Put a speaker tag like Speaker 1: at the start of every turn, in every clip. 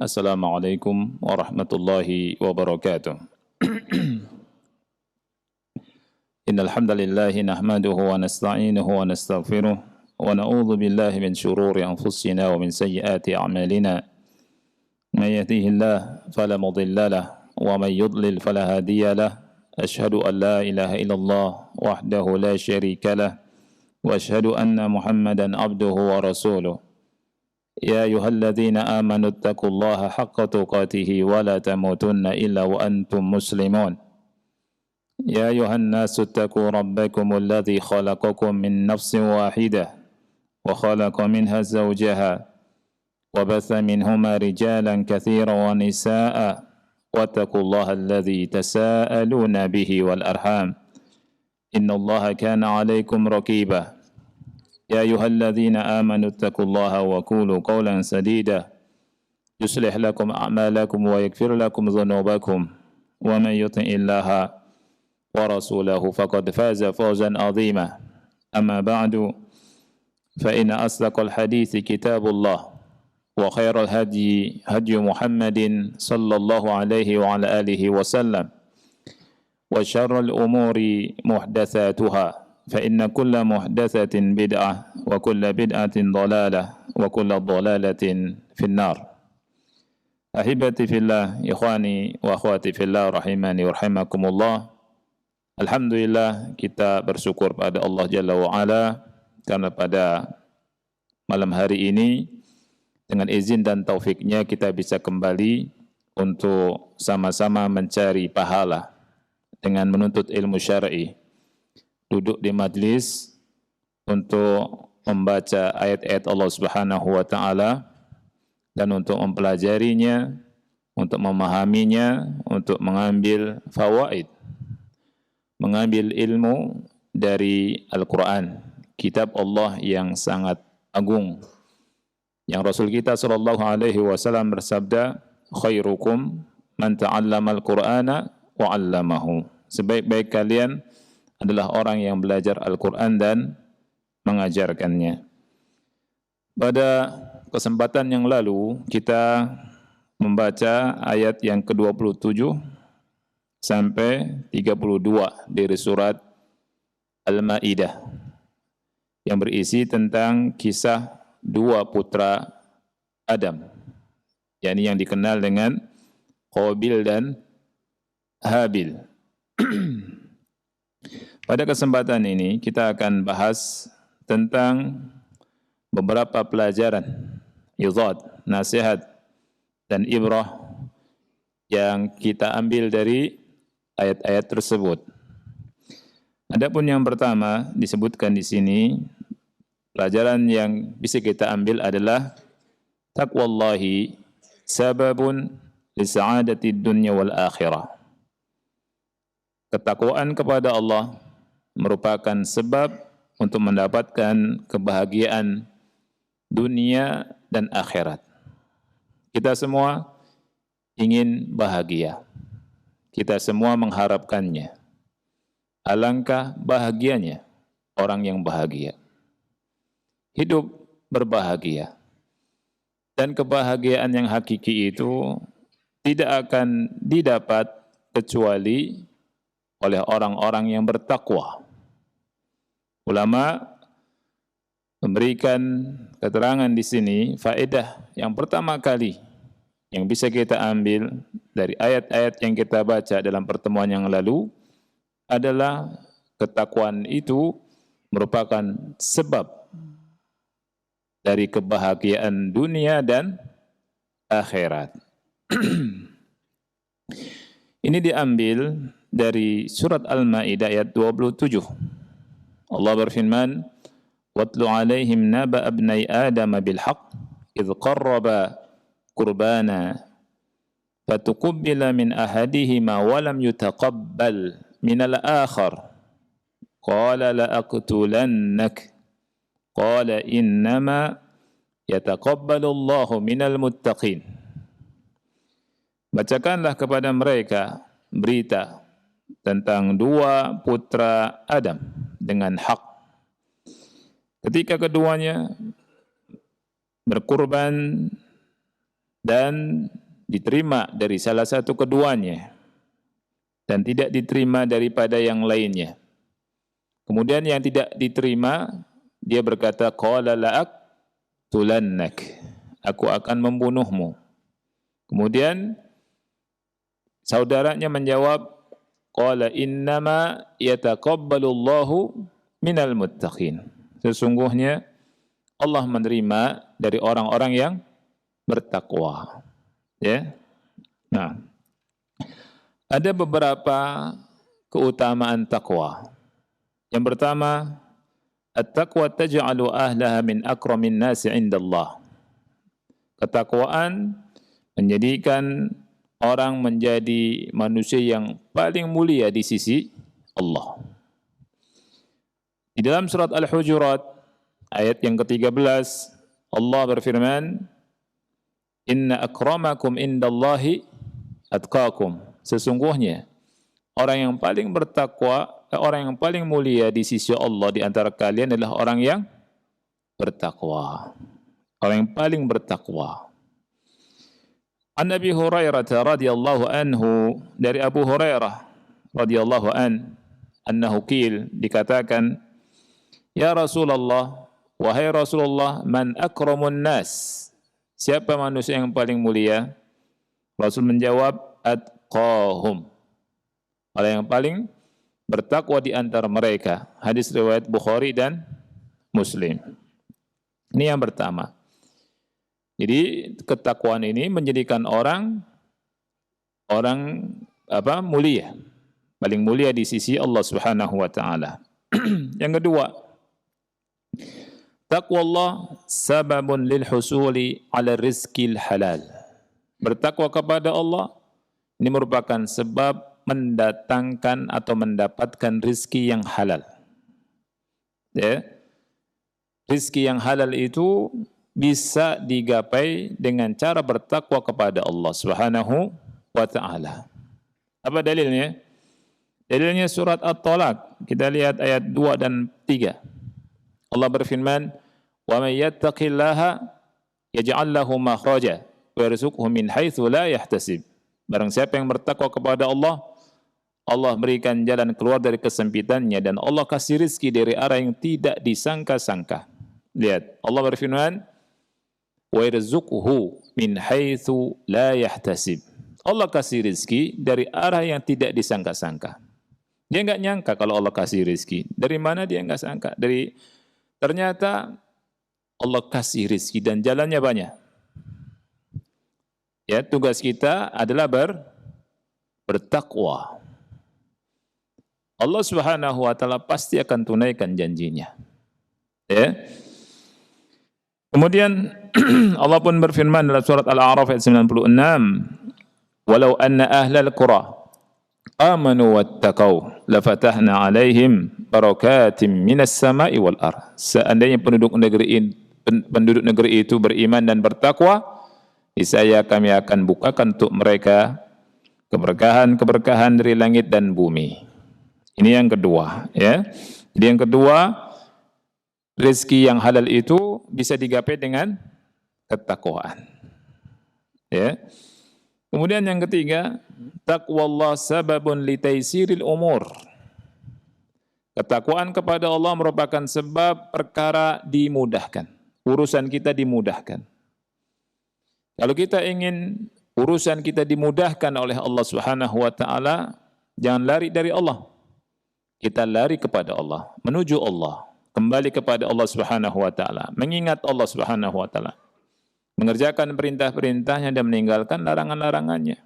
Speaker 1: Assalamualaikum warahmatullahi wabarakatuh. Innal hamdalillah nahmaduhu wa nasta'inuhu wa nastaghfiruh wa na'udzu billahi min shururi anfusina wa min sayyiati a'malina. May yahdihillahu fala mudilla lahu wa may yudlil fala hadiya lahu. Asyhadu an la ilaha illallah wahdahu la syarika lahu wa asyhadu anna Muhammadan abduhu wa rasuluh. يا أيها الذين آمنوا اتقوا الله حق تقاته ولا تموتن إلا وأنتم مسلمون يا أيها الناس اتقوا ربكم الذي خلقكم من نفس واحدة وخلق منها زوجها وبث منهما رجالا كثيرا ونساء واتقوا الله الذي تساءلون به والأرحام إن الله كان عليكم رقيبا يا أيها الذين آمنوا اتقوا الله وقولوا قولا سديدا يصلح لكم أعمالكم ويغفر لكم ذنوبكم ومن يطع الله ورسوله فقد فاز فوزا عظيما أما بعد فإن أصدق الحديث كتاب الله وخير الهدي هدي محمد صلى الله عليه وعلى آله وسلم وشر الأمور محدثاتها فإن كل محدثة بدعة وكل بدعة ضلالة وكل ضلالة في النار. Ahibati fillah, ikhwani wa akhwati fillah rahimani wa rahimakumullah. Alhamdulillah kita bersyukur pada Allah Jalla wa Ala karena pada malam hari ini dengan izin dan taufiknya kita bisa kembali untuk sama-sama mencari pahala dengan menuntut ilmu syar'i. Duduk di majlis untuk membaca ayat-ayat Allah Subhanahu wa taala dan untuk mempelajarinya, untuk memahaminya, untuk mengambil fawaid, mengambil ilmu dari Al-Qur'an, kitab Allah yang sangat agung. Yang Rasul kita sallallahu alaihi wasallam bersabda, "Khairukum man ta'allama al-Qur'ana wa 'allamahu." Sebaik-baik kalian adalah orang yang belajar Al-Quran dan mengajarkannya. Pada kesempatan yang lalu, kita membaca ayat yang ke-27 sampai 32 dari surat Al-Ma'idah, yang berisi tentang kisah dua putra Adam, yakni yang dikenal dengan Qabil dan Habil. Pada kesempatan ini kita akan bahas tentang beberapa pelajaran, izat, nasihat, dan ibrah yang kita ambil dari ayat-ayat tersebut. Adapun yang pertama disebutkan di sini, pelajaran yang bisa kita ambil adalah taqwallahi sababun li sa'adati dunya wal akhirah. Ketakwaan kepada Allah merupakan sebab untuk mendapatkan kebahagiaan dunia dan akhirat. Kita semua ingin bahagia. Kita semua mengharapkannya. Alangkah bahagianya orang yang bahagia. Hidup berbahagia. Dan kebahagiaan yang hakiki itu tidak akan didapat kecuali oleh orang-orang yang bertakwa. Ulama memberikan keterangan di sini, faedah yang pertama kali yang bisa kita ambil dari ayat-ayat yang kita baca dalam pertemuan yang lalu adalah ketakwaan itu merupakan sebab dari kebahagiaan dunia dan akhirat. Ini diambil dari surat Al-Ma'idah ayat 27. Allah berfirman, "Watlu 'alaihim naba abnai Adam bil haqq idh qarraba qurbana fatuqabbala min ahadihima wa lam yutaqabbal min al-akhar qala la aqtulannak qala innama yataqabbalu Allahu minal muttaqin." Bacakanlah kepada mereka berita tentang dua putra Adam dengan hak. Ketika keduanya berkurban dan diterima dari salah satu keduanya dan tidak diterima daripada yang lainnya. Kemudian yang tidak diterima, dia berkata, qala la'aqtulannak, aku akan membunuhmu. Kemudian saudaranya menjawab, qala innama yataqabbalullahu minal muttaqin. Sesungguhnya Allah menerima dari orang-orang yang bertakwa. Ya. Nah, ada beberapa keutamaan takwa. Yang pertama, at-taqwa taj'alu ahlaha min akramin nasi 'indallah. Ketakwaan menjadikan orang menjadi manusia yang paling mulia di sisi Allah. Di dalam surat Al-Hujurat ayat yang ke-13, Allah berfirman, "Inna akramakum indallahi atqakum." Sesungguhnya orang yang paling bertakwa, orang yang paling mulia di sisi Allah di antara kalian adalah orang yang bertakwa. Orang yang paling bertakwa. An Abi Hurairah radhiyallahu anhu, dari Abu Hurairah radhiyallahu annahu qil, dikatakan, ya Rasulullah, wahai Rasulullah, man akramun nas? Siapa manusia yang paling mulia? Rasul menjawab, atqahum. Orang yang paling bertakwa di antara mereka. Hadis riwayat Bukhari dan Muslim. Ini yang pertama. Jadi ketakwaan ini menjadikan orang mulia, paling mulia di sisi Allah Subhanahu wa taala. Yang kedua, taqwallah sababun lil husuli ala rizqil halal. Bertakwa kepada Allah ini merupakan sebab mendatangkan atau mendapatkan rizki yang halal. Ya. Rizki yang halal itu bisa digapai dengan cara bertakwa kepada Allah Subhanahu wa taala. Apa dalilnya? Dalilnya surat At-Talaq. Kita lihat ayat 2 dan 3. Allah berfirman, "Wa may yattaqillaha yaj'al lahu makhraja wa yarzuqhu min haitsu la yahtasib." Barang siapa yang bertakwa kepada Allah, Allah berikan jalan keluar dari kesempitannya dan Allah kasih rizki dari arah yang tidak disangka-sangka. Lihat, Allah berfirman, wa yarzuqhu min haitsu la yahtasib. Allah kasih rizki dari arah yang tidak disangka-sangka. Dia enggak nyangka kalau Allah kasih rizki. Dari mana dia enggak sangka? Ternyata Allah kasih rizki dan jalannya banyak. Ya, tugas kita adalah bertakwa. Allah Subhanahu wa taala pasti akan tunaikan janjinya. Ya. Kemudian Allah pun berfirman dalam surat Al-A'raf ayat 96, "Walau anna ahlal qura amanu wattaqau lafatahna 'alaihim barakatim minas sama'i wal ardh." Seandainya penduduk negeri itu beriman dan bertakwa, niscaya kami akan bukakan untuk mereka keberkahan-keberkahan dari langit dan bumi. Ini yang kedua, ya. Jadi yang kedua, rezeki yang halal itu bisa digapai dengan ketakwaan. Ya. Kemudian yang ketiga, taqwallah sababun litaisiril umur. Ketakwaan kepada Allah merupakan sebab perkara dimudahkan. Urusan kita dimudahkan. Kalau kita ingin urusan kita dimudahkan oleh Allah Subhanahu wa taala, jangan lari dari Allah. Kita lari kepada Allah, menuju Allah, kembali kepada Allah Subhanahu wa taala, mengingat Allah Subhanahu wa taala, mengerjakan perintah-perintahnya dan meninggalkan larangan-larangannya.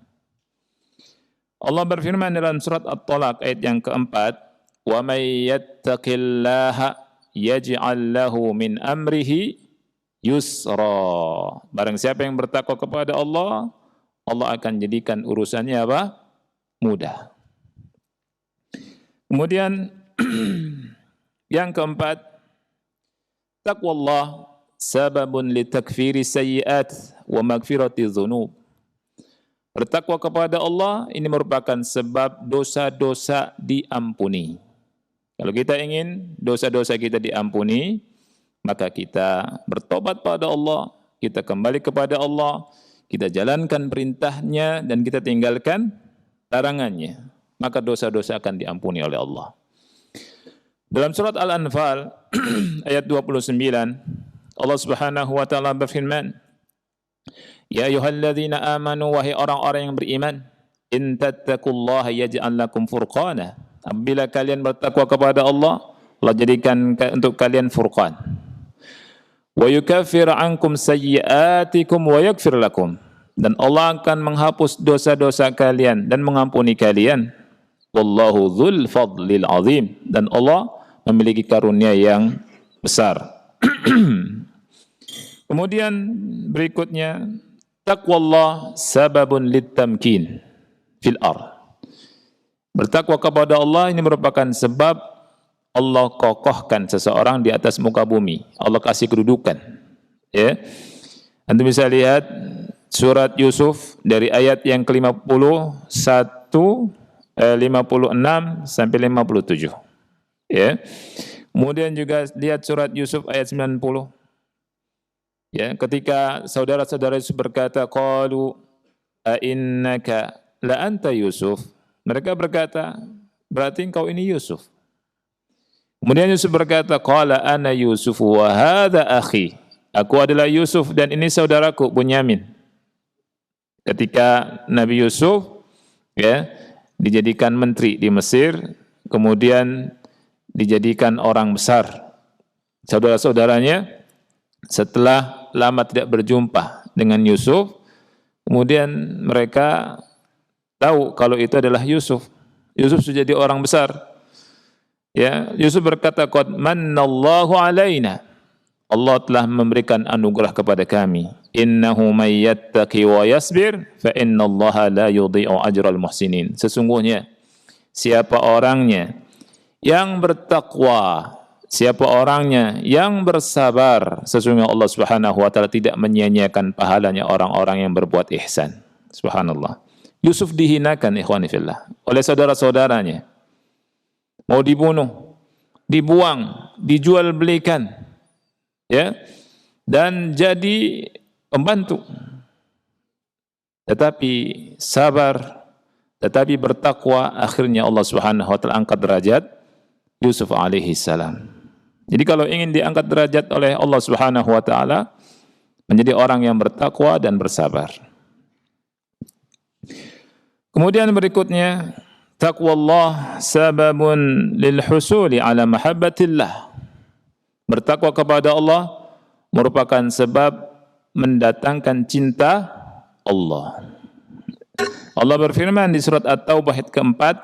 Speaker 1: Allah berfirman dalam surat At-Talaq ayat yang keempat, "Wa may yattaqillaha yaj'al lahu min amrihi yusra." Barang siapa yang bertakwa kepada Allah, Allah akan jadikan urusannya apa? Mudah. Kemudian yang keempat, taqwallah sababun litakfiri sayyi'at wa magfirati dzunub. Bertakwa kepada Allah ini merupakan sebab dosa-dosa diampuni. Kalau kita ingin dosa-dosa kita diampuni, maka kita bertobat pada Allah, kita kembali kepada Allah, kita jalankan perintahnya dan kita tinggalkan larangannya, maka dosa-dosa akan diampuni oleh Allah. Dalam surat Al-Anfal ayat 29, Allah Subhanahu wa taala berfirman, "Ya ayyuhalladzina amanu, wahai orang-orang yang beriman, in tattaqullaha yaj'al lakum furqana." Apabila kalian bertakwa kepada Allah, Allah jadikan untuk kalian furqan. Wa yukaffir ankum sayyi'atikum wa yaghfir lakum. Dan Allah akan menghapus dosa-dosa kalian dan mengampuni kalian. Wallahu dzul fadlil azim. Dan Allah memiliki karunia yang besar. Kemudian berikutnya, taqwallah sababun litamkin fil ardh. Bertakwa kepada Allah ini merupakan sebab Allah kokohkan seseorang di atas muka bumi. Allah kasih kedudukan. Ya. Anda bisa lihat surat Yusuf dari ayat yang ke-51, 56 sampai 57. Ya. Kemudian juga lihat surat Yusuf ayat 90. Ya, ketika saudara-saudara Yusuf berkata, qalu a innaka la anta Yusuf. Mereka berkata, berarti engkau ini Yusuf. Kemudian Yusuf berkata, qala ana Yusuf wa hadha akhi. Aku adalah Yusuf dan ini saudaraku Bunyamin. Ketika Nabi Yusuf ya dijadikan menteri di Mesir, kemudian dijadikan orang besar. Saudara-saudaranya setelah lama tidak berjumpa dengan Yusuf, kemudian mereka tahu kalau itu adalah Yusuf. Yusuf sudah jadi orang besar. Ya, Yusuf berkata, qad mannallahu alaina. Allah telah memberikan anugerah kepada kami. Innahu may yattaqi wa yasbir fa innallaha la yudhi'u ajral muhsinin. Sesungguhnya siapa orangnya yang bertakwa, siapa orangnya yang bersabar, sesungguhnya Allah Subhanahu wa taala tidak menyia-nyiakan pahalanya orang-orang yang berbuat ihsan. Subhanallah. Yusuf dihinakan ikhwani fillah oleh saudara-saudaranya. Mau dibunuh, dibuang, dijual belikan. Ya. Dan jadi pembantu. Tetapi sabar, tetapi bertakwa, akhirnya Allah Subhanahu wa taala angkat derajat Yusuf alaihi salam. Jadi kalau ingin diangkat derajat oleh Allah Subhanahu wa taala, menjadi orang yang bertakwa dan bersabar. Kemudian berikutnya, taqwallah sababun lil husuli ala mahabbatillah. Bertakwa kepada Allah merupakan sebab mendatangkan cinta Allah. Allah berfirman di surat At-Taubah ayat keempat,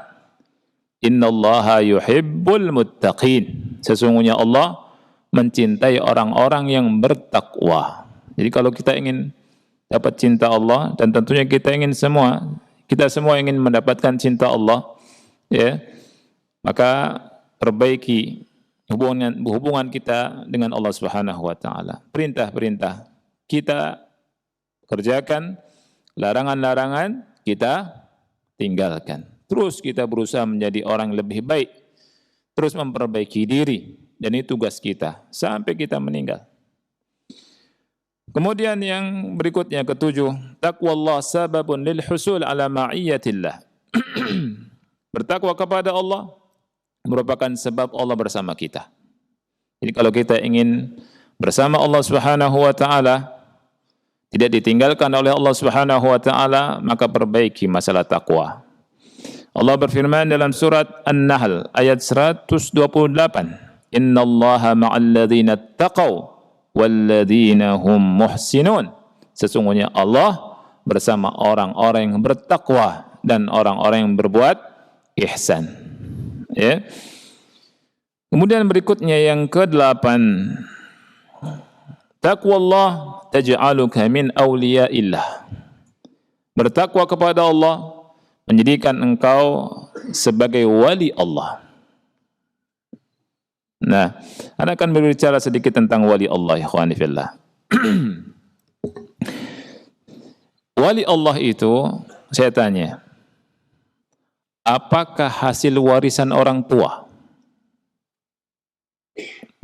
Speaker 1: innallaha yuhibbul muttaqin. Sesungguhnya Allah mencintai orang-orang yang bertakwa. Jadi kalau kita ingin dapat cinta Allah, dan tentunya kita semua ingin mendapatkan cinta Allah, ya, maka perbaiki hubungan kita dengan Allah Subhanahu wa taala. Perintah-perintah kita kerjakan, larangan-larangan kita tinggalkan. Terus kita berusaha menjadi orang lebih baik, terus memperbaiki diri, dan itu tugas kita sampai kita meninggal. Kemudian yang berikutnya ketujuh, taqwallah sababun lil husul ala ma'iyyatillah. Bertakwa kepada Allah merupakan sebab Allah bersama kita. Jadi kalau kita ingin bersama Allah Subhanahu wa taala, tidak ditinggalkan oleh Allah Subhanahu wa taala, maka perbaiki masalah takwa. Allah berfirman dalam surat An-Nahl ayat 128, innallaha ma'al ladzina taqaw walladzina hum muhsinun. Sesungguhnya Allah bersama orang-orang yang bertakwa dan orang-orang yang berbuat ihsan. Ya. Kemudian berikutnya yang ke-8, taqwallah taj'aluka min awliyaillah. Bertakwa kepada Allah menjadikan engkau sebagai wali Allah. Nah, Anda akan berbicara sedikit tentang wali Allah, ikhwani fillah. Wali Allah itu, saya tanya, apakah hasil warisan orang tua?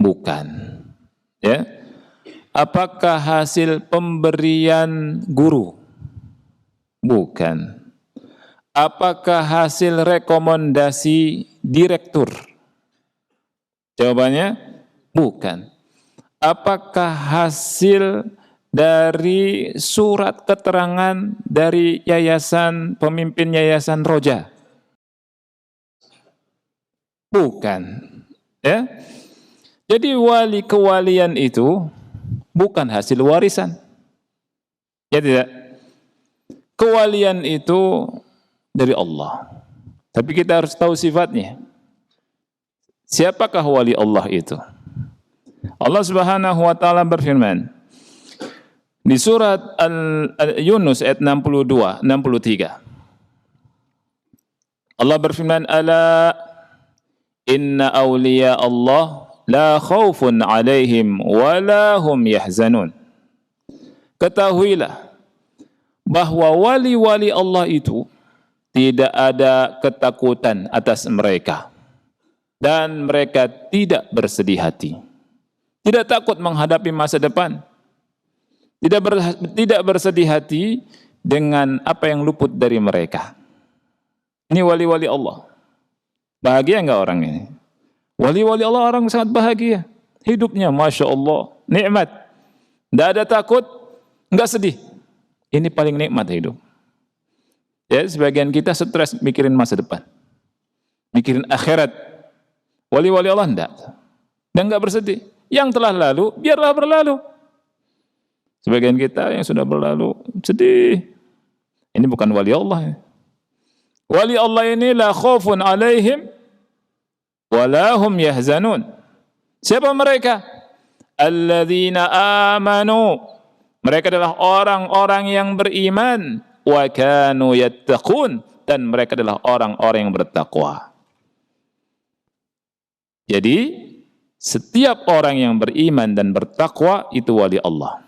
Speaker 1: Bukan. Ya. Apakah hasil pemberian guru? Bukan. Apakah hasil rekomendasi direktur? Jawabannya bukan. Apakah hasil dari surat keterangan dari yayasan, pemimpin yayasan Roja? Bukan. Ya. Jadi wali kewalian itu bukan hasil warisan. Ya tidak? Kewalian itu dari Allah. Tapi kita harus tahu sifatnya. Siapakah wali Allah itu? Allah Subhanahu wa taala berfirman di surat Yunus ayat 62, 63. Allah berfirman, "Ala inna awliya Allah la khaufun 'alaihim wa la hum yahzanun." Ketahuilah bahwa wali-wali Allah itu tidak ada ketakutan atas mereka dan mereka tidak bersedih hati. Tidak takut menghadapi masa depan. Tidak bersedih hati dengan apa yang luput dari mereka. Ini wali-wali Allah. Bahagia enggak orang ini? Wali-wali Allah orang sangat bahagia. Hidupnya Masya Allah, nikmat. Tidak ada takut, enggak sedih. Ini paling nikmat hidup. Ya, sebagian kita stres mikirin masa depan. Mikirin akhirat. Wali-wali Allah enggak. Dan enggak bersedih. Yang telah lalu, biarlah berlalu. Sebagian kita yang sudah berlalu, sedih. Ini bukan wali Allah. Wali Allah ini la khaufun alaihim wa la hum yahzanun. Siapa mereka? Alladzina amanu. Mereka adalah orang-orang yang beriman. Wa kanu yattaqun. Dan mereka adalah orang-orang yang bertakwa. Jadi, setiap orang yang beriman dan bertakwa itu wali Allah.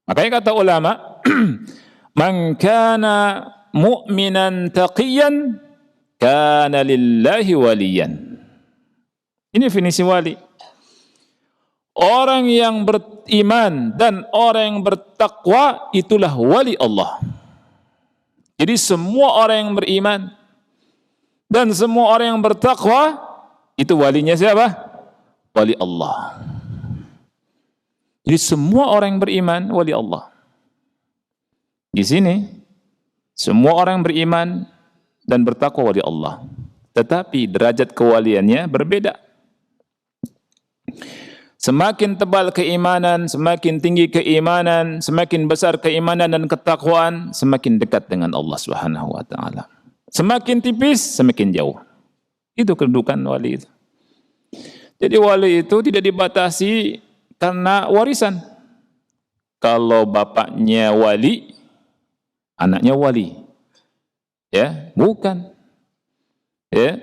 Speaker 1: Makanya kata ulama, man kana mu'minan taqiyan kana lillahi waliyan. Ini definisi wali. Orang yang beriman dan orang yang bertakwa itulah wali Allah. Jadi semua orang yang beriman dan semua orang yang bertakwa itu walinya siapa? Wali Allah. Jadi semua orang yang beriman wali Allah. Di sini semua orang yang beriman dan bertakwa wali Allah. Tetapi derajat kewaliannya berbeda. Semakin tebal keimanan, semakin tinggi keimanan, semakin besar keimanan dan ketakwaan, semakin dekat dengan Allah Subhanahu wa taala. Semakin tipis, semakin jauh. Itu kedudukan wali itu. Jadi wali itu tidak dibatasi karena warisan. Kalau bapaknya wali, anaknya wali. Ya, bukan. Ya.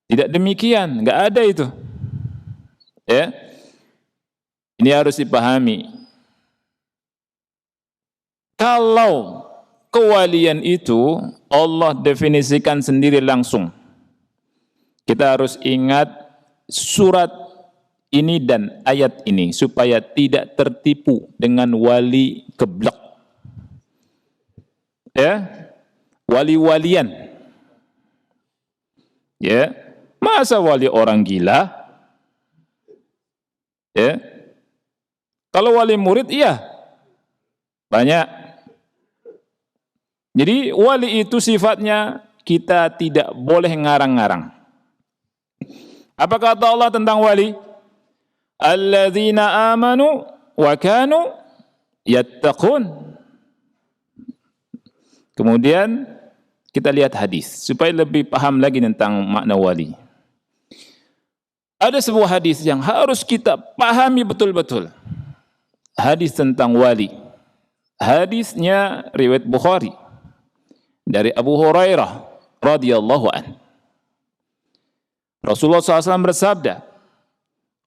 Speaker 1: Tidak demikian, enggak ada itu. Ya. Ini harus dipahami. Kalau kewalian itu Allah definisikan sendiri langsung. Kita harus ingat surat ini dan ayat ini supaya tidak tertipu dengan wali geblek. Ya, wali-walian. Ya, masa wali orang gila? Ya, kalau wali murid iya banyak. Jadi wali itu sifatnya kita tidak boleh ngarang-ngarang. Apa kata Allah tentang wali? Alladzina amanu wa kanu yattaqun. Kemudian kita lihat hadis supaya lebih paham lagi tentang makna wali. Ada sebuah hadis yang harus kita pahami betul-betul. Hadis tentang wali. Hadisnya riwayat Bukhari dari Abu Hurairah radhiyallahu anhu. Rasulullah SAW bersabda,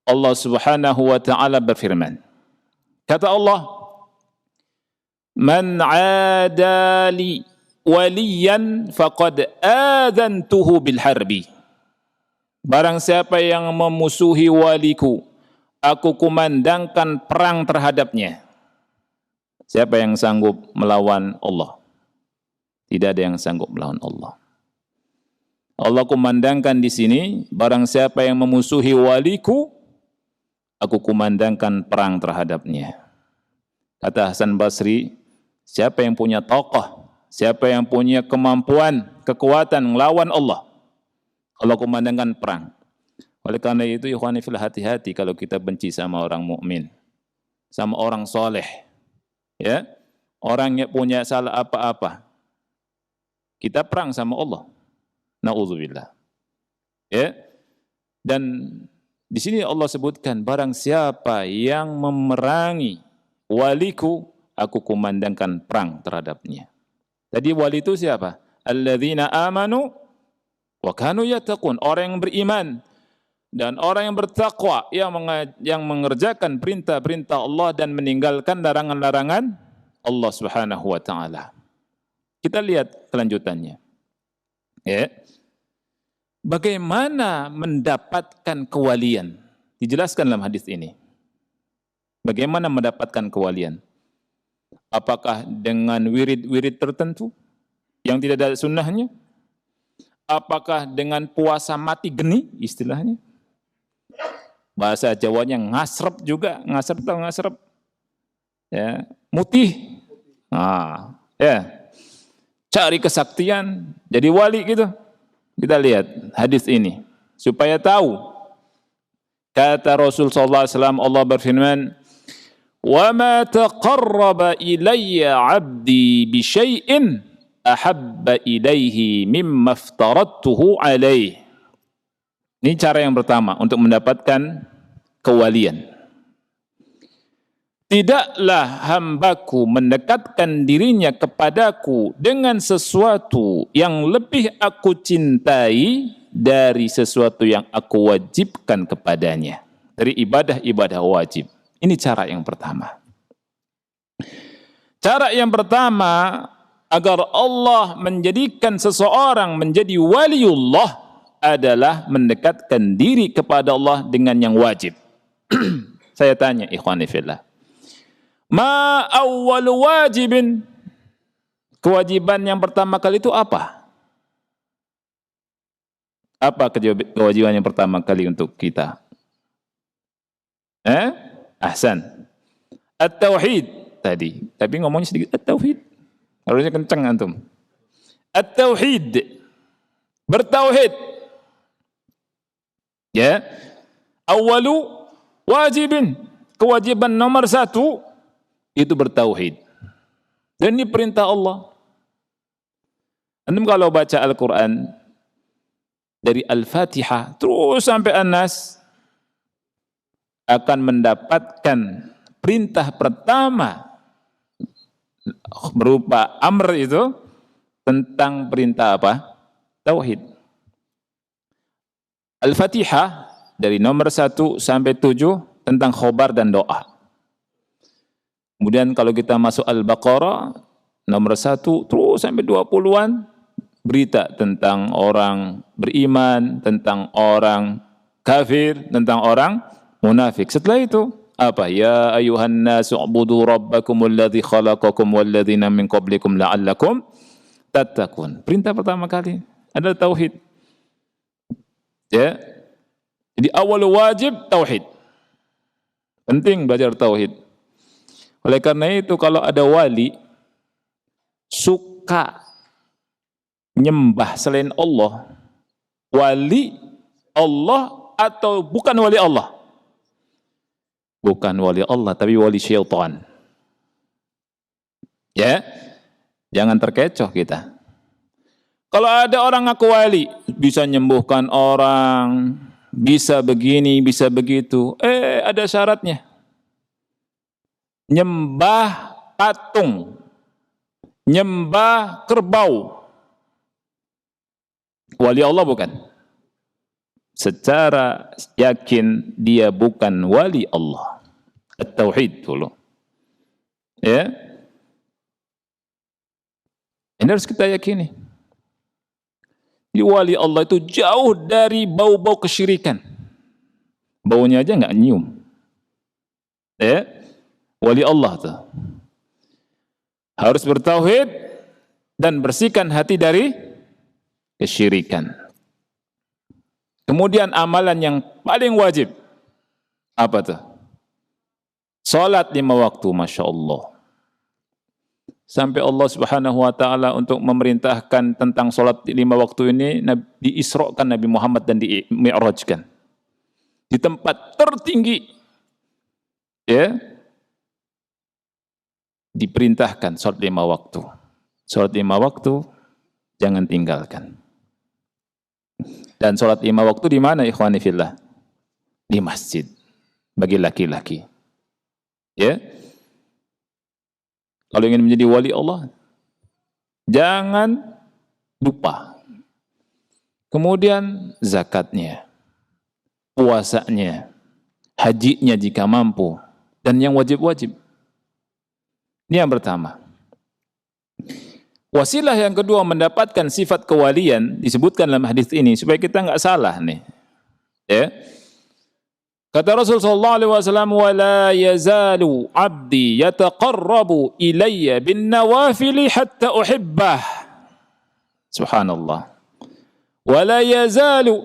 Speaker 1: Allah Subhanahu wa taala berfirman. Kata Allah, "Man 'adali waliyan faqad adzantuhu bil harbi." Barang siapa yang memusuhi waliku, aku kumandangkan perang terhadapnya. Siapa yang sanggup melawan Allah? Tidak ada yang sanggup melawan Allah. Allah kumandangkan di sini, barang siapa yang memusuhi waliku, aku kumandangkan perang terhadapnya. Kata Hasan Basri, siapa yang punya tokoh, siapa yang punya kemampuan, kekuatan melawan Allah, Allah kumandangkan perang. Oleh karena itu, ikhwani fillah, hati-hati kalau kita benci sama orang mukmin, sama orang soleh, ya, orang yang punya salah apa-apa, kita perang sama Allah. Na'udzubillah. Ya. Dan di sini Allah sebutkan, barang siapa yang memerangi waliku, aku kumandangkan perang terhadapnya. Tadi wali itu siapa? Alladzina amanu wa kanu yattaqun, orang yang beriman dan orang yang bertakwa, yang mengerjakan perintah-perintah Allah dan meninggalkan larangan-larangan Allah Subhanahu wa taala. Kita lihat kelanjutannya. Ya. Bagaimana mendapatkan kewalian? Dijelaskan dalam hadis ini. Bagaimana mendapatkan kewalian? Apakah dengan wirid-wirid tertentu yang tidak ada sunnahnya? Apakah dengan puasa mati geni istilahnya? Bahasa Jawanya ngasrep juga, ngasrep atau ngasrep? Ya, mutih. Nah, ya. Cari kesaktian, jadi wali gitu. Kita lihat hadis ini supaya tahu. Kata Rasul sallallahu alaihi wasallam, Allah berfirman, "Wa ma taqarraba ilayya 'abdi bi syai'in ahabba ilaihi mimma aftaradtuhu alaihi." Ini cara yang pertama untuk mendapatkan kewalian. Tidaklah hambaku mendekatkan dirinya kepadaku dengan sesuatu yang lebih aku cintai dari sesuatu yang aku wajibkan kepadanya. Dari ibadah-ibadah wajib. Ini cara yang pertama. Cara yang pertama, agar Allah menjadikan seseorang menjadi waliullah adalah mendekatkan diri kepada Allah dengan yang wajib. Saya tanya, ikhwani fillah. Ma awwal wajibin, kewajiban yang pertama kali itu apa? Apa kewajiban yang pertama kali untuk kita? Ahsan. At-tauhid tadi. Tapi ngomongnya sedikit at-tauhid. Harusnya kenceng antum. At-tauhid. Bertauhid. Ya. Awwalu wajibin. Kewajiban nomor 1 itu bertauhid. Dan ini perintah Allah. Antum kalau baca Al-Quran dari Al-Fatihah terus sampai An-Nas akan mendapatkan perintah pertama berupa amr itu tentang perintah apa? Tauhid. Al-Fatihah dari nomor 1 sampai 7 tentang khobar dan doa. Kemudian kalau kita masuk Al-Baqarah nomor 1 terus sampai 20-an berita tentang orang beriman, tentang orang kafir, tentang orang munafik. Setelah itu apa? Ya ayuhan nasu ubudu rabbakumul ladzi khalaqakum walladzina min qablikum la'allakum tattaqun. Perintah pertama kali adalah tauhid. Ya. Jadi awal wajib tauhid. Penting belajar tauhid. Oleh karena itu kalau ada wali suka nyembah selain Allah, wali Allah atau bukan wali Allah? Bukan wali Allah, tapi wali syaitan. Ya, jangan terkecoh kita. Kalau ada orang ngaku wali, bisa menyembuhkan orang, bisa begini, bisa begitu. Ada syaratnya. Nyembah patung, nyembah kerbau. Wali Allah bukan. Secara yakin dia bukan wali Allah. At-tauhid dulu. Ya. Ini harus kita yakini. Di wali Allah itu jauh dari bau-bau kesyirikan. Baunya aja nggak nyium. Ya. Wali Allah tuh. Harus bertauhid dan bersihkan hati dari kesyirikan. Kemudian amalan yang paling wajib, apa tuh? Salat 5 waktu, Masya Allah. Sampai Allah Subhanahu wa ta'ala untuk memerintahkan tentang salat 5 waktu ini, diisrokan Nabi Muhammad dan di-mi'rajkan. Di tempat tertinggi, ya, diperintahkan salat 5 waktu. Salat 5 waktu, jangan tinggalkan. Dan salat 5 waktu di mana, ikhwani fillah? Di masjid, bagi laki-laki. Ya, kalau ingin menjadi wali Allah, jangan lupa. Kemudian zakatnya, puasanya, hajinya jika mampu, dan yang wajib-wajib. Ini yang pertama. Wasilah yang kedua mendapatkan sifat kewalian disebutkan dalam hadis ini supaya kita nggak salah nih. Ya. Kata Rasul sallallahu alaihi wasallam, "Wa la yazalu 'abdi yataqarrabu ilayya bin nawafil hatta uhibbah." Subhanallah. Wa la yazalu,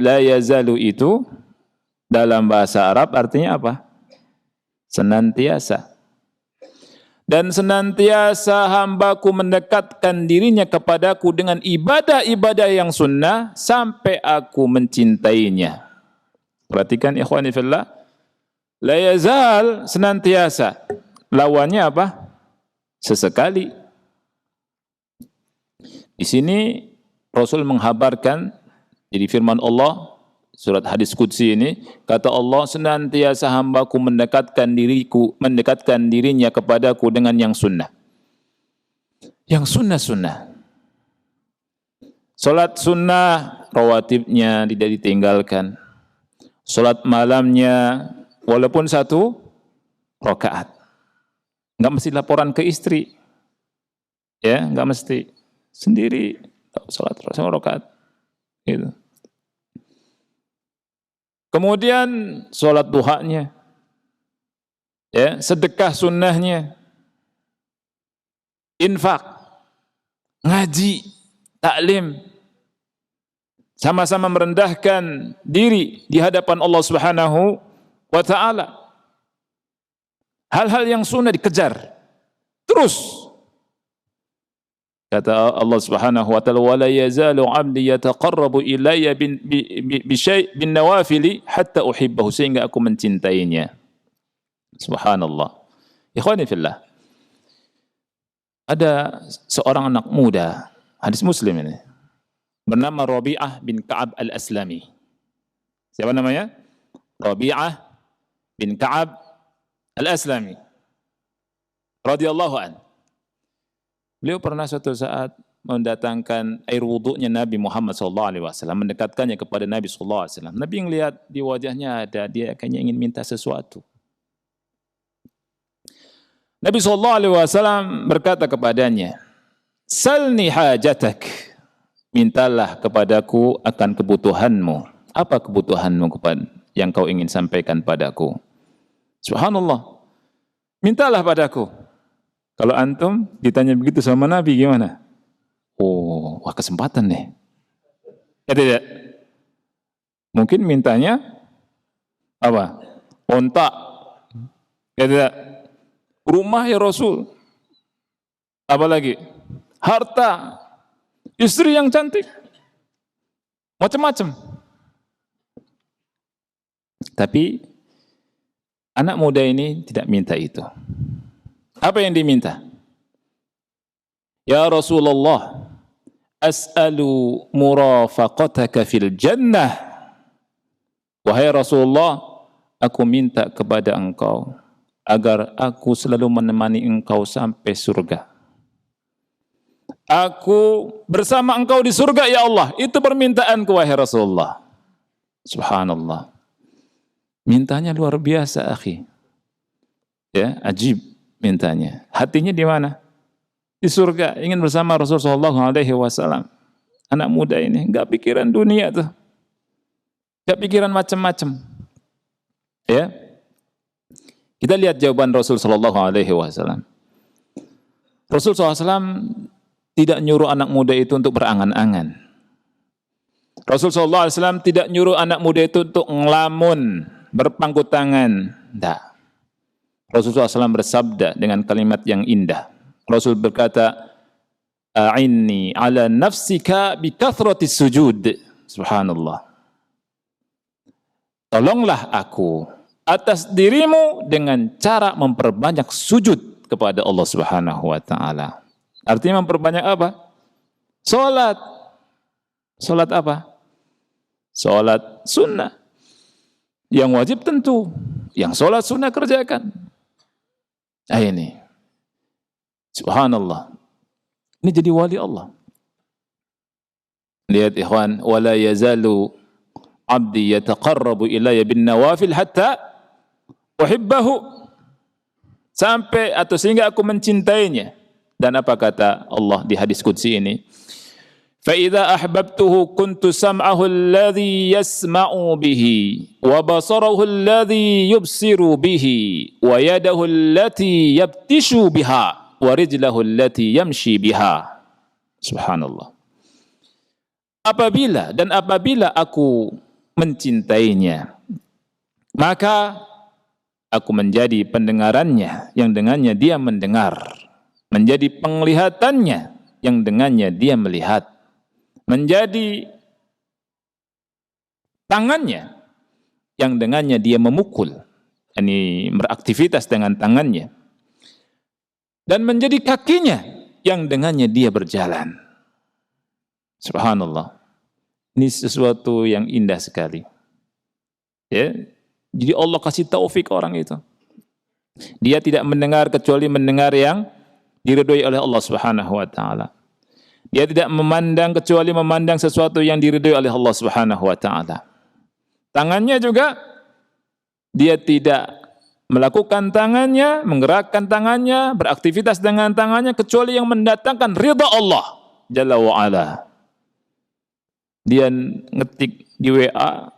Speaker 1: la yazalu itu dalam bahasa Arab artinya apa? Senantiasa. Dan senantiasa hambaku mendekatkan dirinya kepadaku dengan ibadah-ibadah yang sunnah sampai aku mencintainya. Perhatikan ikhwani fillah, la yazal senantiasa. Lawannya apa? Sesekali. Di sini Rasul menghabarkan, jadi firman Allah surat hadis qudsi ini, kata Allah, senantiasa hambaku mendekatkan dirinya kepadaku dengan yang sunnah. Yang sunnah-sunnah. Salat sunnah rawatibnya tidak ditinggalkan. Salat malamnya walaupun 1 rakaat. Enggak mesti laporan ke istri. Ya, enggak mesti. Sendiri salat rakaat. Gitu. Kemudian sholat duhanya, ya, sedekah sunnahnya, infak, ngaji, taklim, sama-sama merendahkan diri di hadapan Allah Subhanahu wa ta'ala. Hal-hal yang sunnah dikejar terus. Kata Allah Subhanahu wa ta'ala, "Wa la yazalu 'abdi yataqarrabu ilayya bin nawafili hatta uhibbahu," sehingga aku mencintainya. Subhanallah. Ikhwani fillah. Ada seorang anak muda, hadis Muslim ini, bernama Rabi'ah bin Ka'ab al-Aslami. Siapa namanya? Rabi'ah bin Ka'ab al-Aslami radhiyallahu anhu. Beliau pernah suatu saat mendatangkan air wudhunya Nabi Muhammad SAW, mendekatkannya kepada Nabi SAW. Nabi yang lihat di wajahnya ada, dia kayaknya ingin minta sesuatu. Nabi SAW berkata kepadanya, "Salni hajatak," mintalah kepadaku akan kebutuhanmu. Apa kebutuhanmu yang kau ingin sampaikan padaku? Subhanallah, mintalah padaku. Kalau antum ditanya begitu sama Nabi gimana? Oh, wah kesempatan nih. Ya tidak? Mungkin mintanya apa? Onta. Ya tidak? Rumah ya Rasul. Apalagi? Harta. Istri yang cantik. Macam-macam. Tapi anak muda ini tidak minta itu. Apa yang diminta? Ya Rasulullah, as'alu murafaqataka fil jannah. Wahai Rasulullah, aku minta kepada engkau agar aku selalu menemani engkau sampai surga. Aku bersama engkau di surga ya Allah. Itu permintaanku wahai Rasulullah. Subhanallah. Mintanya luar biasa, akhi. Ya, ajib mintanya. Hatinya di mana? Di surga, ingin bersama Rasulullah SAW. Anak muda ini enggak pikiran dunia tuh. Enggak pikiran macam-macam. Ya. Kita lihat jawaban Rasul sallallahu alaihi wasallam. Rasulullah SAW tidak nyuruh anak muda itu untuk berangan-angan. Rasulullah SAW tidak nyuruh anak muda itu untuk ngelamun, berpangku tangan. Tidak. Rasulullah SAW bersabda dengan kalimat yang indah. Rasul berkata, "A'inni ala nafsika bi kathratis sujud." Subhanallah. Tolonglah aku atas dirimu dengan cara memperbanyak sujud kepada Allah Subhanahu wa taala. Artinya memperbanyak apa? Salat. Salat apa? Salat sunnah. Yang wajib tentu, yang salat sunnah kerjakan. Nah ini. Subhanallah. Ini jadi wali Allah. Lihat ikhwan, wala yazalu abdi yataqarrabu ilayya bin nawafil hatta uhibbahu, sampai atau sehingga aku mencintainya. Dan apa kata Allah di hadis qudsi ini? Fa idza ahbabtuhu kuntu sam'ahu alladhi yasma'u bihi wa basarahu alladhi yubsiru bihi wa yadahu allati yabtishu biha wa rijlahu allati yamshi biha. Subhanallah. Apabila aku mencintainya, maka aku menjadi pendengarannya yang dengannya dia mendengar, menjadi penglihatannya yang dengannya dia melihat, menjadi tangannya yang dengannya dia memukul, ini beraktivitas dengan tangannya, dan menjadi kakinya yang dengannya dia berjalan. Subhanallah. Ini sesuatu yang indah sekali. Ya. Jadi Allah kasih taufik orang itu. Dia tidak mendengar kecuali mendengar yang diridhoi oleh Allah Subhanahu wa taala. Dia tidak memandang kecuali memandang sesuatu yang diridhoi oleh Allah Subhanahu wa taala. Tangannya juga dia tidak melakukan tangannya, menggerakkan tangannya, beraktivitas dengan tangannya kecuali yang mendatangkan ridha Allah Jalla wa ala. Dia ngetik di WA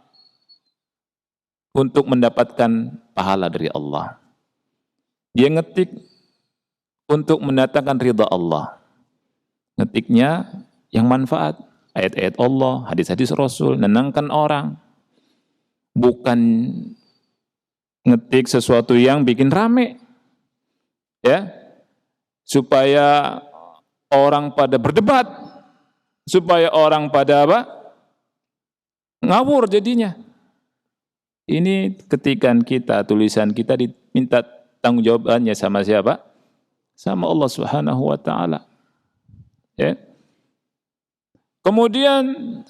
Speaker 1: untuk mendapatkan pahala dari Allah. Dia ngetik untuk mendatangkan ridha Allah. Ngetiknya yang manfaat, ayat-ayat Allah, hadis-hadis Rasul, nenangkan orang. Bukan ngetik sesuatu yang bikin rame. Ya. Supaya orang pada berdebat. Supaya orang pada apa? Ngawur jadinya. Ini ketikan kita, tulisan kita diminta tanggung jawabannya sama siapa? Sama Allah Subhanahu wa taala. Ya. Kemudian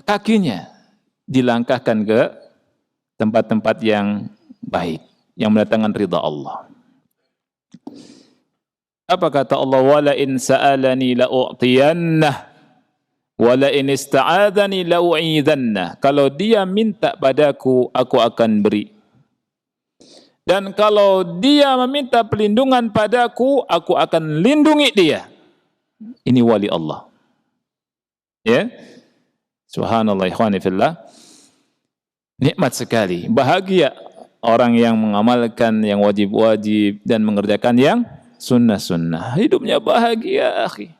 Speaker 1: kakinya dilangkahkan ke tempat-tempat yang baik, yang mendatangkan ridha Allah. Apa kata Allah? Wala in sa'alani la'u'tiyannah wala in ista'adzani la'u'idzannah. Kalau dia minta padaku, aku akan beri. Dan kalau dia meminta perlindungan padaku, aku akan lindungi dia. Ini wali Allah. Ya. Subhanallah ikhwani fillah. Nikmat sekali. Bahagia orang yang mengamalkan yang wajib-wajib dan mengerjakan yang sunnah-sunnah. Hidupnya bahagia, akhi.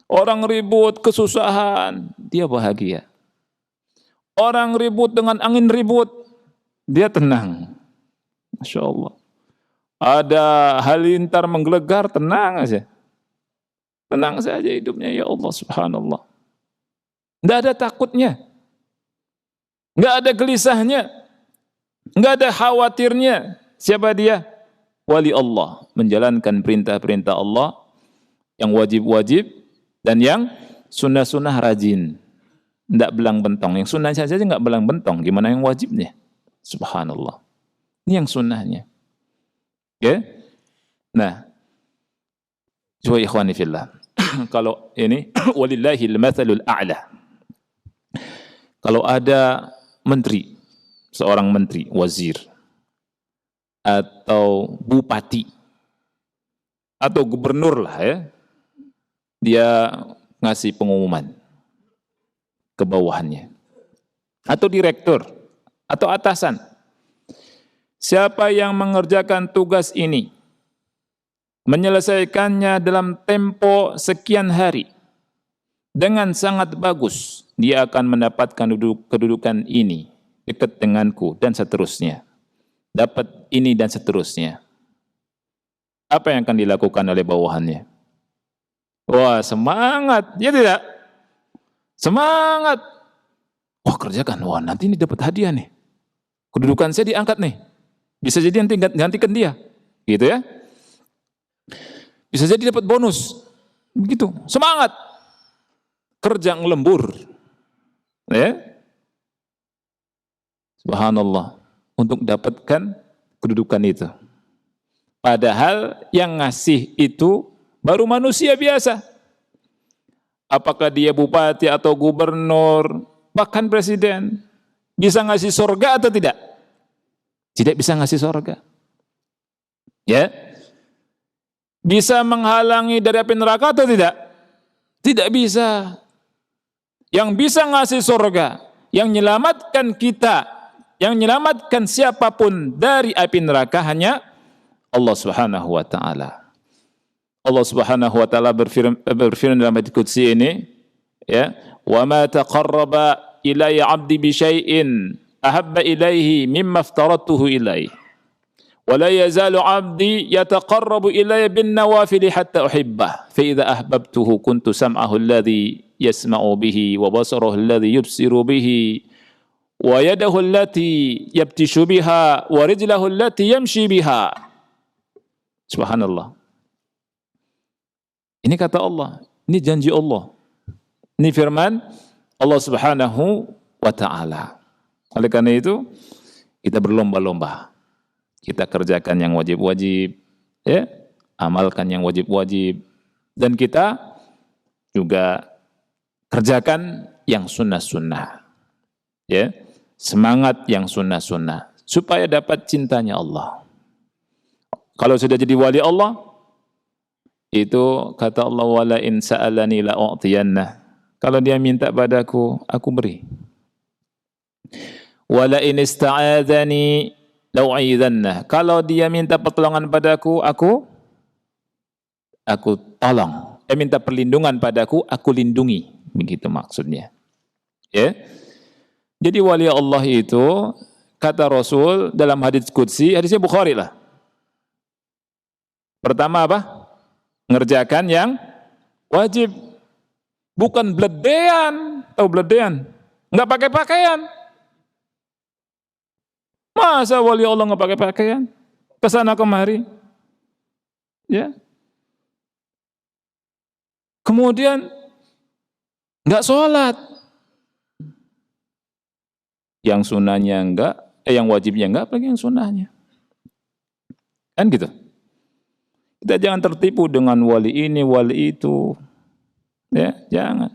Speaker 1: Orang ribut, kesusahan, dia bahagia. Orang ribut dengan angin ribut, dia tenang. Masya Allah. Ada halilintar menggelegar, tenang aja. Tenang saja hidupnya, ya Allah subhanallah. Tidak ada takutnya. Tidak ada gelisahnya. Tidak ada khawatirnya. Siapa dia? Wali Allah. Menjalankan perintah-perintah Allah yang wajib-wajib dan yang sunnah-sunnah rajin. Tidak belang bentong. Yang sunnah saja tidak belang bentong. Gimana yang wajibnya? Subhanallah. Ini yang sunnahnya. Oke? Nah, coba ikhwani fillah. Kalau ini walillahil matsalul a'la. Kalau ada menteri, seorang menteri, wazir atau bupati atau gubernur lah ya, dia ngasih pengumuman ke bawahannya atau direktur atau atasan, siapa yang mengerjakan tugas ini menyelesaikannya dalam tempo sekian hari dengan sangat bagus, dia akan mendapatkan kedudukan ini dekat denganku dan seterusnya. Dapat ini dan seterusnya. Apa yang akan dilakukan oleh bawahannya? Wah, semangat, ya tidak? Semangat. Wah, kerjakan. Wah, nanti ini dapat hadiah nih. Kedudukan saya diangkat nih. Bisa jadi nanti gantikan dia. Gitu ya. Bisa jadi dapat bonus. Begitu. Semangat. Kerja ngelembur. Ya. Subhanallah. Untuk dapatkan kedudukan itu. Padahal yang ngasih itu baru manusia biasa. Apakah dia bupati atau gubernur, bahkan presiden, bisa ngasih surga atau tidak? Tidak bisa ngasih surga. Ya. Bisa menghalangi dari api neraka atau tidak? Tidak bisa. Yang bisa ngasih surga, yang menyelamatkan kita, yang menyelamatkan siapapun dari api neraka hanya Allah Subhanahu wa taala. Allah Subhanahu wa taala berfirman dalam hadits qudsi ini, ya, "Wa ma taqarraba ilayya 'abdi bi syai'in ahabba ilaihi mimma aftaratuhu ilaihi. Wa la yazalu 'abdi yataqarrabu ilayya bin nawafil hatta uhibbah. Fa idza ahbabtuhu kuntu sam'ahu alladhi yasma'u bihi wa basarahu alladhi yubsiru bihi wa yadahu allati yabtishu biha wa rijlahu allati yamshi biha." Subhanallah. Ini kata Allah, ini janji Allah. Ini firman Allah Subhanahu wa taala. Oleh karena itu, kita berlomba-lomba. Kita kerjakan yang wajib-wajib, ya, amalkan yang wajib-wajib, dan kita juga kerjakan yang sunnah-sunnah. Ya, semangat yang sunnah-sunnah supaya dapat cintanya Allah. Kalau sudah jadi wali Allah, itu kata Allah, wala in sa'alani la u'tiyanna. Kalau dia minta padaku, aku beri. Wala in ista'adzani la u'idhanna. Kalau dia minta pertolongan padaku, aku tolong. Dia minta perlindungan padaku, aku lindungi. Begitu maksudnya. Ya. Jadi wali Allah itu kata Rasul dalam hadits qudsi, hadisnya Bukhari lah. Pertama apa? Ngerjakan yang wajib. Bukan beledean. Tahu beledean? Nggak pakai pakaian. Masa wali Allah nggak pakai pakaian? Kesana kemari. Ya. Kemudian nggak sholat. Yang sunnahnya enggak, yang wajibnya enggak, apalagi yang sunnahnya. Kan gitu. Kita jangan tertipu dengan wali ini, wali itu. Ya, jangan.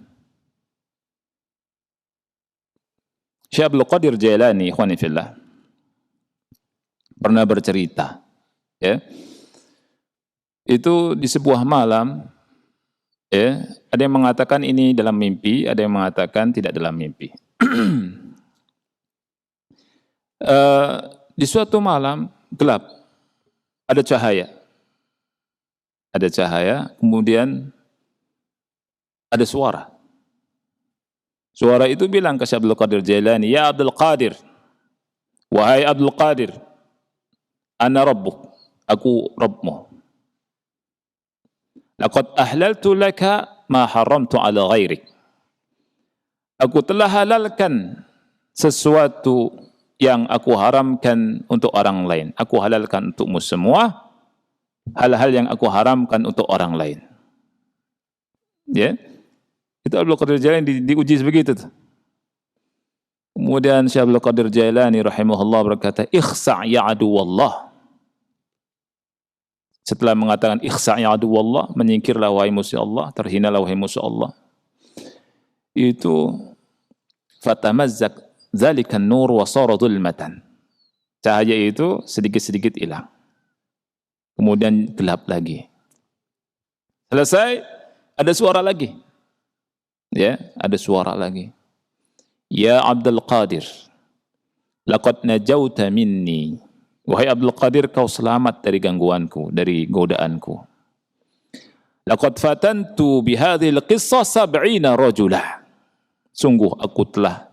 Speaker 1: Syekh Abdul Qadir Jailani, ikhwani fillah, pernah bercerita, ya. Itu di sebuah malam, ya, ada yang mengatakan ini dalam mimpi, ada yang mengatakan tidak dalam mimpi. Di suatu malam gelap, ada cahaya. Ada cahaya, kemudian ada suara. Suara itu bilang ke Syekh Abdul Qadir Jailani, "Ya Abdul Qadir, wahai Abdul Qadir, ana rabbuk, aku Rabbmu. Laqad ahlaltu laka ma haramtu ala ghairik." Aku telah halalkan sesuatu yang aku haramkan untuk orang lain. Aku halalkan untukmu semua hal-hal yang aku haramkan untuk orang lain. Ya. Itu Abdul Qadir Jailani diuji begitu tuh. Kemudian Syekh Abdul Qadir Jailani rahimahullah berkata, "Ikhsa' ya aduwallah." Setelah mengatakan ikhsa' ya aduwallah, menyingkirlah wahai musuh Allah, terhinalah wahai musuh Allah. Itu fatamazzaq dzalikan nur wa sara dhulmatan. Cahaya itu sedikit-sedikit hilang. Kemudian gelap lagi. Selesai, ada suara lagi. Ya, ada suara lagi. "Ya Abdul Qadir, laqad najauta minni." Wahai Abdul Qadir, kau selamat dari gangguanku, dari godaanku. Laqad fatantu bihadhil qissah 70 rajulah. Sungguh aku telah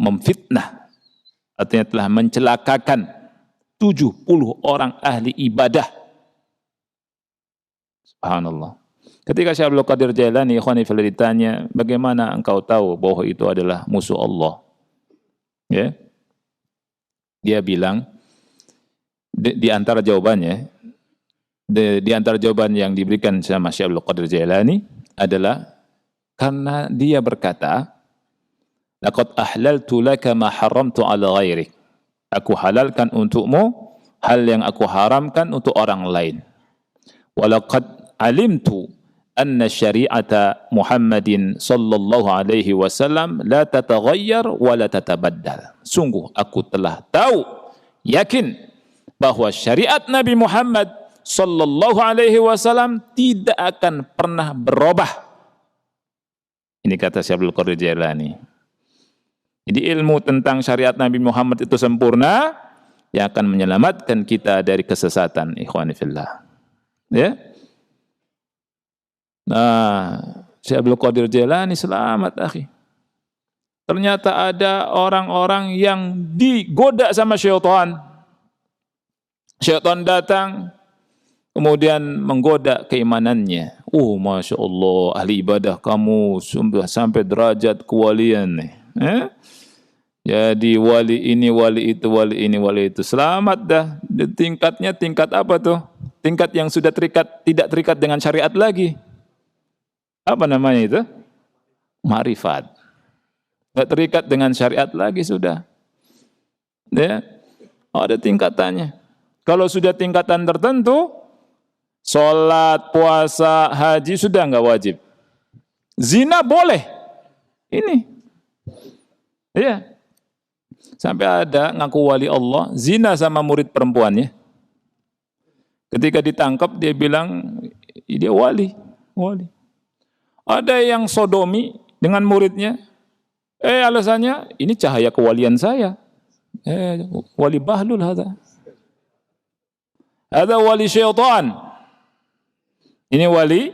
Speaker 1: memfitnah, artinya telah mencelakakan 70 orang ahli ibadah. Subhanallah. Ketika Syekh Abdul Qadir Jailani ikhwani fillah ditanya, bagaimana engkau tahu bahwa itu adalah musuh Allah? Ya. Dia bilang di antara jawabannya, di antara jawaban yang diberikan sama Syekh Abdul Qadir Jailani adalah karena dia berkata, laqad ahlaltu laka ma haramtu ala ghairik. Aku halalkan untukmu hal yang aku haramkan untuk orang lain. Walaqad alimtu anna syari'ata Muhammadin sallallahu alaihi wasallam la tataghayyar wa la tatabaddal. Sungguh aku telah tahu, yakin bahwa syariat Nabi Muhammad sallallahu alaihi wasallam tidak akan pernah berubah. Ini kata Syekh Abdul Qadir Jailani. Jadi ilmu tentang syariat Nabi Muhammad itu sempurna yang akan menyelamatkan kita dari kesesatan, ikhwani fillah. Ya. Nah, Syekh Abdul Qadir Jailani selamat, akhi. Ternyata ada orang-orang yang digoda sama syaitan. Syaitan datang, kemudian menggoda keimanannya. Masya Allah, ahli ibadah kamu sudah sampai derajat kewalian nih. Jadi wali ini, wali itu, wali ini, wali itu. Selamat dah. Tingkatnya tingkat apa tuh? Tingkat yang sudah tidak terikat dengan syariat lagi. Apa namanya itu? Ma'rifat. Tidak terikat dengan syariat lagi sudah. Ya. Ada tingkatannya. Kalau sudah tingkatan tertentu, sholat, puasa, haji sudah enggak wajib. Zina boleh. Ini. Ya. Sampai ada ngaku wali Allah, zina sama murid perempuannya. Ketika ditangkap dia bilang dia wali. Ada yang sodomi dengan muridnya. Alasannya ini cahaya kewalian saya. Wali bahlul hada. Ada wali syaitan. Ini wali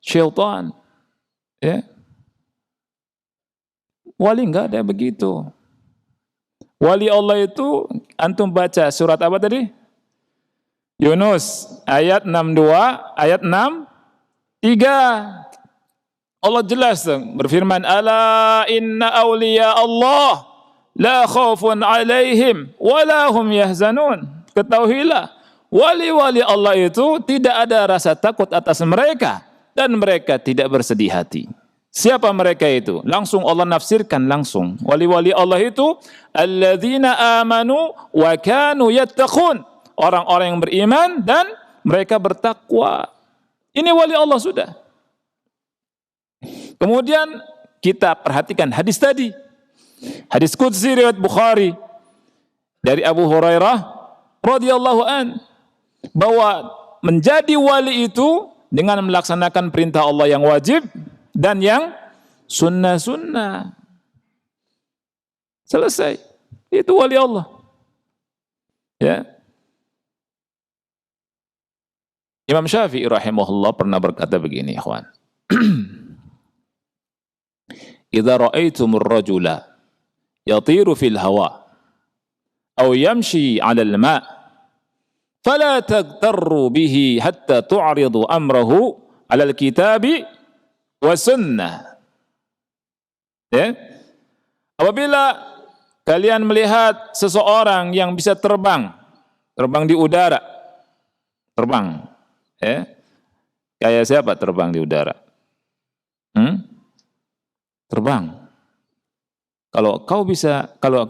Speaker 1: syaitan. Ya. Wali enggak ada begitu. Wali Allah itu antum baca surat apa tadi? Yunus ayat 62, ayat 63. Allah jelas berfirman, ala inna awliya Allah la khaufun alaihim wa la hum yahzanun. Ketahuilah, wali-wali Allah itu tidak ada rasa takut atas mereka dan mereka tidak bersedih hati. Siapa mereka itu? Langsung Allah nafsirkan langsung. Wali-wali Allah itu alladzina amanu wa kanu yattaqun. Orang-orang yang beriman dan mereka bertakwa. Ini wali Allah sudah. Kemudian kita perhatikan hadis tadi. Hadis qudsi riwayat Bukhari dari Abu Hurairah radhiyallahu an, bahwa menjadi wali itu dengan melaksanakan perintah Allah yang wajib dan yang sunnah-sunnah. Selesai. Itu wali Allah. Ya. Imam Syafi'i rahimahullah pernah berkata begini, ikhwan. Idza ra'aitumur rajula yatiru fil hawa aw yamshi 'ala al-ma' fala taghtarru bihi hatta tu'ridu amrahu 'ala al-kitabi wa sunnah. Ya. Apabila kalian melihat seseorang yang bisa terbang di udara, terbang, ya. Kayak siapa terbang di udara? Terbang. Kalau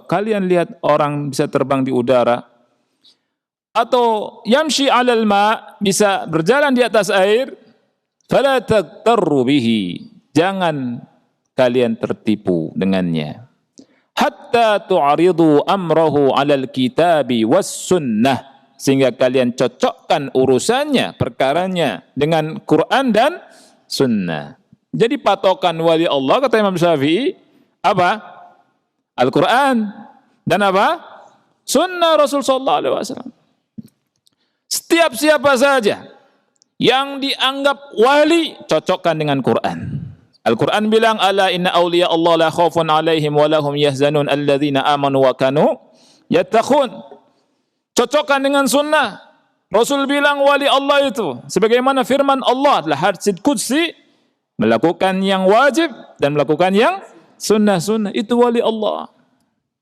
Speaker 1: kalian lihat orang bisa terbang di udara, atau yamshi 'alal ma, bisa berjalan di atas air, fala taghtarru bihi, jangan kalian tertipu dengannya. Hatta tu'ridu amrahu 'alal kitabi was sunnah, sehingga kalian cocokkan urusannya, perkaranya dengan Quran dan sunnah. Jadi patokan wali Allah kata Imam Syafi'i apa? Al-Quran dan apa? Sunnah Rasul sallallahu alaihi wasallam. Setiap siapa saja yang dianggap wali, cocokkan dengan Quran. Al-Quran bilang, ala inna awliya Allah la khawfun alaihim wa lahum yahzanun alladzina amanu wa kanu yattaqun. Cocokkan dengan sunnah. Rasul bilang wali Allah itu, sebagaimana firman Allah adalah hadits qudsi, melakukan yang wajib dan melakukan yang sunnah-sunnah, itu wali Allah.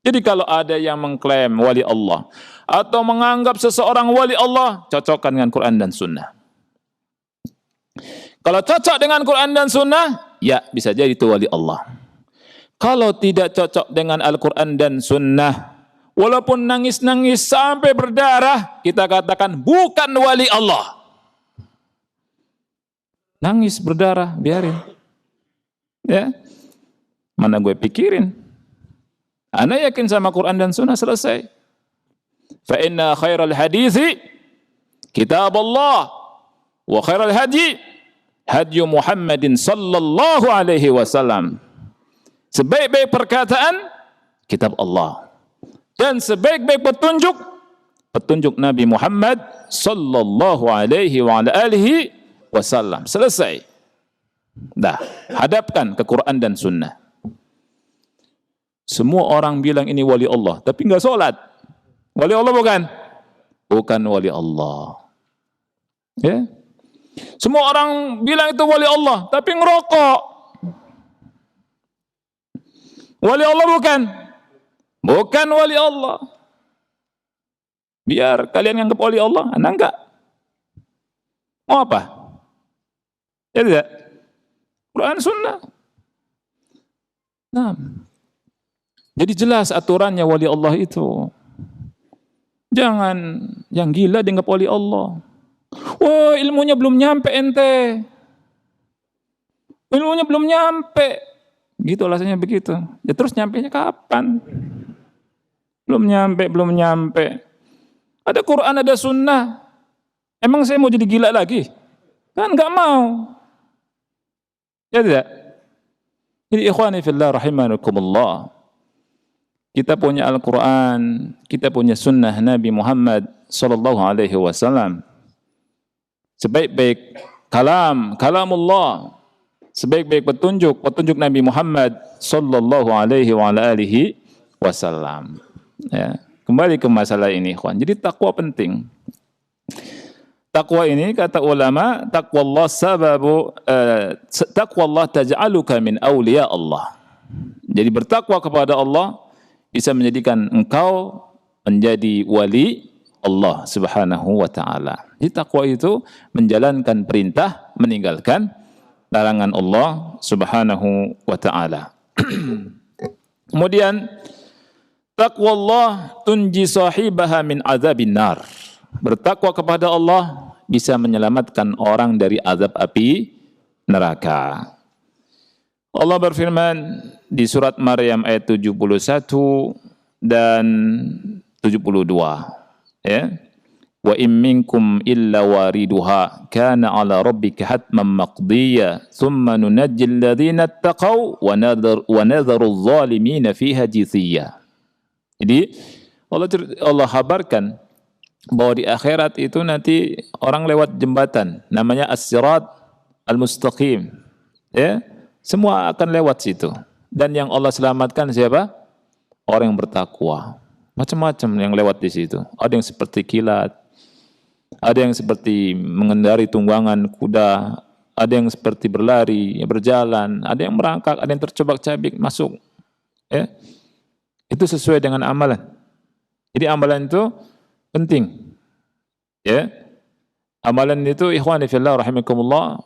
Speaker 1: Jadi kalau ada yang mengklaim wali Allah atau menganggap seseorang wali Allah, cocokkan dengan Quran dan sunnah. Kalau cocok dengan Quran dan sunnah, ya bisa jadi itu wali Allah. Kalau tidak cocok dengan Al-Quran dan sunnah, walaupun nangis-nangis sampai berdarah, kita katakan bukan wali Allah. Nangis berdarah, biarin. Ya, mana gue pikirin. Ana yakin sama Quran dan sunnah, selesai. Fa inna khairal hadithi kitab Allah wa khairal hadi hadi Muhammadin sallallahu alaihi wasallam. Sebaik-baik perkataan kitab Allah dan sebaik-baik petunjuk Nabi Muhammad sallallahu alaihi wa alihi wasallam. Selesai. Dah, hadapkan ke Quran dan sunnah. Semua orang bilang ini wali Allah, tapi enggak sholat. Wali Allah bukan? Bukan wali Allah. Ya? Semua orang bilang itu wali Allah, tapi ngerokok. Wali Allah bukan? Bukan wali Allah. Biar kalian anggap wali Allah, Anda enggak. Mau apa? Ya tidak? Quran sunnah. Nah. Jadi jelas aturannya wali Allah itu. Jangan yang gila dianggap wali Allah. Wah, ilmunya belum nyampe ente. Ilmunya belum nyampe. Gitu alasannya begitu. Ya terus nyampenya kapan? Belum nyampe. Ada Quran, ada sunnah. Emang saya mau jadi gila lagi? Kan enggak mau. Ya tidak? Jadi ikhwani fillah rahimakumullah. Kita punya Al-Quran, kita punya sunnah Nabi Muhammad sallallahu alaihi wasallam. Sebaik-baik kalamullah, sebaik-baik petunjuk Nabi Muhammad sallallahu alaihi wa alihi wasallam. Ya, kembali ke masalah ini, ikhwan. Jadi takwa penting. Takwa ini kata ulama, taqwallah taqwallah taj'aluka min awliya Allah. Jadi bertakwa kepada Allah bisa menjadikan engkau menjadi wali Allah Subhanahu wa ta'ala. Jadi takwa itu menjalankan perintah, meninggalkan larangan Allah Subhanahu wa ta'ala. Kemudian takwa Allah tunji sahibaha min azabin nar. Bertakwa kepada Allah bisa menyelamatkan orang dari azab api neraka. Allah berfirman di surat Maryam ayat 71 dan 72. Ya. Wa in minkum illa wariduha kana ala rabbika hatman maqdiya thumma nunajjil ladzina ittaqaw wa nadharu adh-dhalimina fiha jithiya. Jadi Allah kabarkan bahwa di akhirat itu nanti orang lewat jembatan namanya as-sirat al-mustaqim. Ya, semua akan lewat situ. Dan yang Allah selamatkan siapa? Orang yang bertakwa. Macam-macam yang lewat di situ. Ada yang seperti kilat, ada yang seperti mengendari tunggangan kuda, ada yang seperti berlari, berjalan, ada yang merangkak, ada yang tercobak-cabik masuk. Ya. Itu sesuai dengan amalan. Jadi amalan itu penting. Ya. Amalan itu ikhwani fillah rahimakumullah,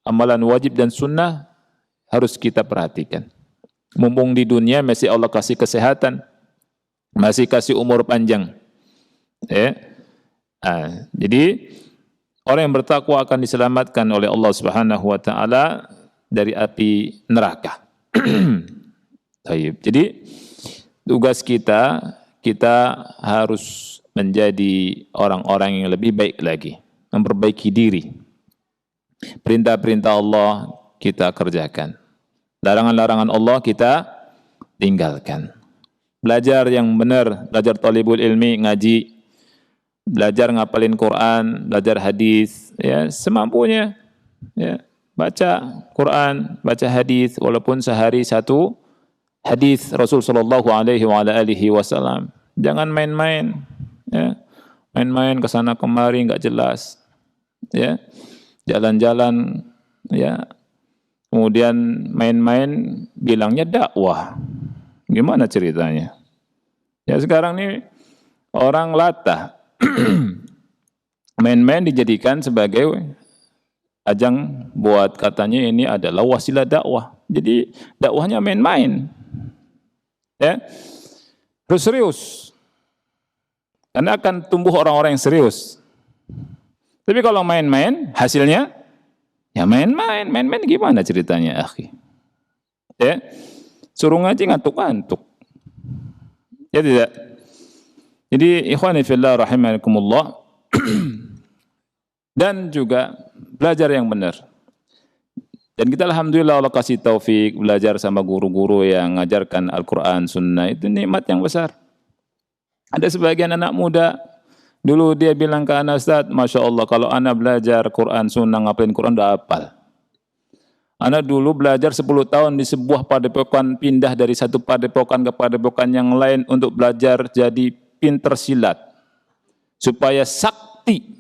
Speaker 1: amalan wajib dan sunnah harus kita perhatikan. Mumpung di dunia masih Allah kasih kesehatan, masih kasih umur panjang. Ya. Jadi orang yang bertakwa akan diselamatkan oleh Allah Subhanahu wa taala dari api neraka. Jadi tugas kita harus menjadi orang-orang yang lebih baik lagi, memperbaiki diri. Perintah-perintah Allah kita kerjakan. Larangan-larangan Allah kita tinggalkan. Belajar yang benar, belajar talibul ilmi, ngaji, belajar ngapalin Quran, belajar hadis, ya semampunya, ya baca Quran, baca hadis, walaupun sehari satu hadis Rasul Shallallahu Alaihi Wasallam. Jangan main-main, ya main-main ke sana kemari nggak jelas, ya jalan-jalan, ya kemudian main-main bilangnya dakwah. Gimana ceritanya? Ya sekarang ini orang latah main-main dijadikan sebagai ajang buat katanya ini adalah wasilah dakwah. Jadi dakwahnya main-main. Ya. Terus serius. Karena akan tumbuh orang-orang yang serius. Tapi kalau main-main hasilnya ya main-main. Main-main gimana ceritanya, akhi? Ya. Suruh ngaji ngantuk-ngantuk. Ya tidak. Jadi ikhwani fillah rahimakumullah dan juga belajar yang benar. Dan kita alhamdulillah Allah kasih taufik belajar sama guru-guru yang ngajarkan Al-Quran, Sunnah, itu nikmat yang besar. Ada sebagian anak muda, dulu dia bilang ke anak, Ustaz, Masya Allah kalau anak belajar Quran, Sunnah, ngapalin Quran udah hafal. Anak dulu belajar 10 tahun di sebuah padepokan, pindah dari satu padepokan ke padepokan yang lain untuk belajar jadi pinter silat. Supaya sakti,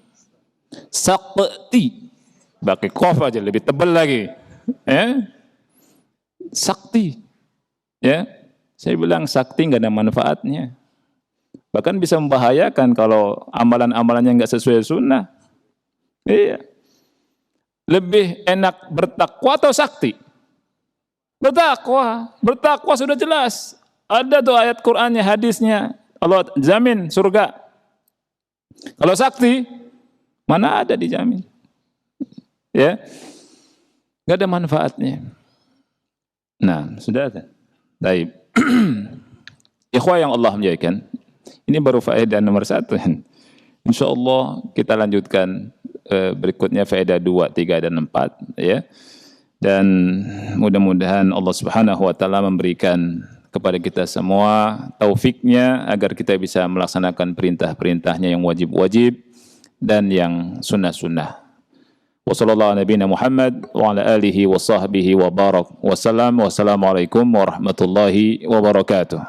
Speaker 1: pakai kof aja lebih tebal lagi. Ya? Sakti. Ya, saya bilang sakti nggak ada manfaatnya. Bahkan bisa membahayakan kalau amalan-amalannya nggak sesuai sunnah. Iya. Lebih enak bertakwa atau sakti? Bertakwa sudah jelas. Ada tuh ayat Qur'annya, hadisnya. Allah jamin surga. Kalau sakti, mana ada dijamin? Ya, nggak ada manfaatnya. Nah, sudah kan? Baik. Ikhwah yang Allah muliakan, ini baru faedah nomor 1. InsyaAllah kita lanjutkan berikutnya faedah 2, 3, dan 4. Ya. Dan mudah-mudahan Allah Subhanahu wa Ta'ala memberikan kepada kita semua taufiknya agar kita bisa melaksanakan perintah-perintahnya yang wajib-wajib dan yang sunnah-sunnah. Wassallallahu ala nabiyina Muhammad wa ala alihi wa sahbihi wa barak. Wassalamualaikum warahmatullahi wabarakatuh.